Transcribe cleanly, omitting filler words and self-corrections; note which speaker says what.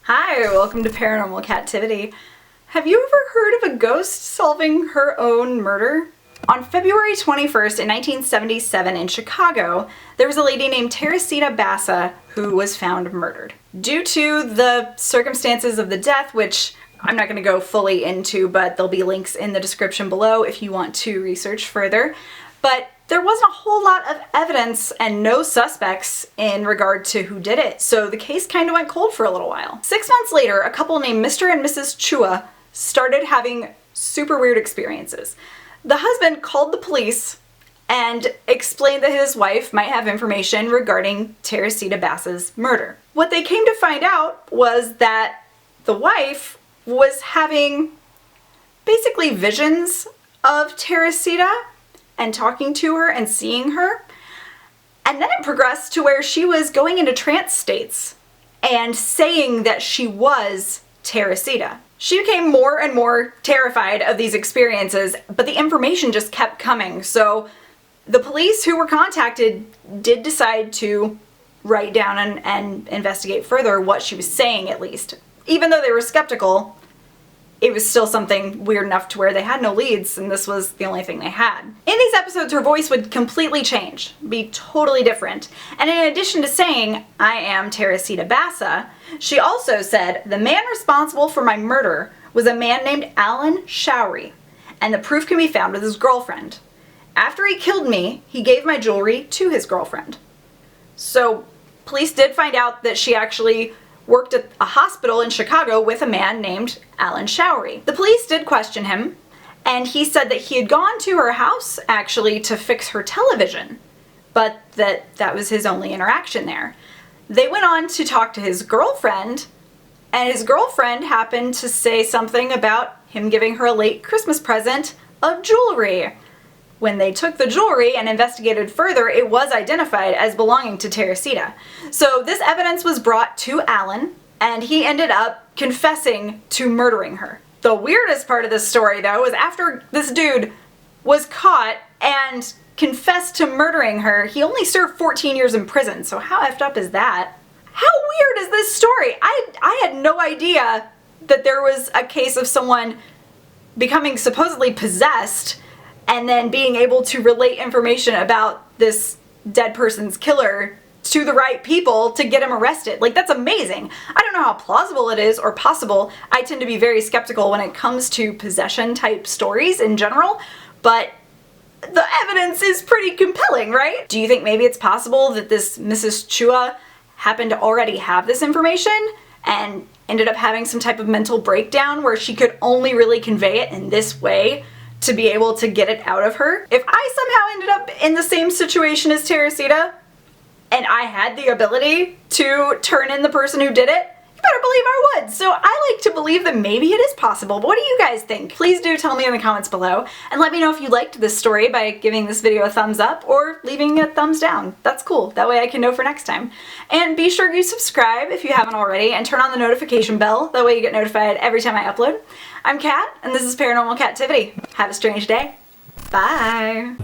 Speaker 1: Hi, welcome to Paranormal Captivity. Have you ever heard of a ghost solving her own murder? On February 21st in 1977 in Chicago, there was a lady named Teresita Bassa who was found murdered. Due to the circumstances of the death, which I'm not going to go fully into, but there'll be links in the description below if you want to research further. But there wasn't a whole lot of evidence and no suspects in regard to who did it, so the case kind of went cold for a little while. 6 months later, a couple named Mr. and Mrs. Chua started having super weird experiences. The husband called the police and explained that his wife might have information regarding Teresita Bassa's murder. What they came to find out was that the wife was having basically visions of Teresita and talking to her and seeing her. And then it progressed to where she was going into trance states and saying that she was Teresita. She became more and more terrified of these experiences, but the information just kept coming. So the police who were contacted did decide to write down and investigate further what she was saying, at least. Even though they were skeptical, it was still something weird enough to where they had no leads, and this was the only thing they had. In these episodes, her voice would completely change, be totally different. And in addition to saying, "I am Teresita Bassa," she also said, "The man responsible for my murder was a man named Alan Showery, and the proof can be found with his girlfriend. After he killed me, he gave my jewelry to his girlfriend." So police did find out that she actually worked at a hospital in Chicago with a man named Alan Showery. The police did question him, and he said that he had gone to her house actually to fix her television, but that was his only interaction there. They went on to talk to his girlfriend, and his girlfriend happened to say something about him giving her a late Christmas present of jewelry. When they took the jewelry and investigated further, it was identified as belonging to Teresita. So this evidence was brought to Alan, and he ended up confessing to murdering her. The weirdest part of this story, though, was after this dude was caught and confessed to murdering her, he only served 14 years in prison. So how effed up is that? How weird is this story? I had no idea that there was a case of someone becoming supposedly possessed and then being able to relate information about this dead person's killer to the right people to get him arrested. Like, that's amazing. I don't know how plausible it is or possible. I tend to be very skeptical when it comes to possession type stories in general, but the evidence is pretty compelling, right? Do you think maybe it's possible that this Mrs. Chua happened to already have this information and ended up having some type of mental breakdown where she could only really convey it in this way to be able to get it out of her? If I somehow ended up in the same situation as Teresita, and I had the ability to turn in the person who did it, you better believe I would. So I like to believe that maybe it is possible, but what do you guys think? Please do tell me in the comments below, and let me know if you liked this story by giving this video a thumbs up or leaving a thumbs down. That's cool. That way I can know for next time. And be sure you subscribe if you haven't already, and turn on the notification bell. That way you get notified every time I upload. I'm Kat, and this is Paranormal Captivity. Have a strange day. Bye.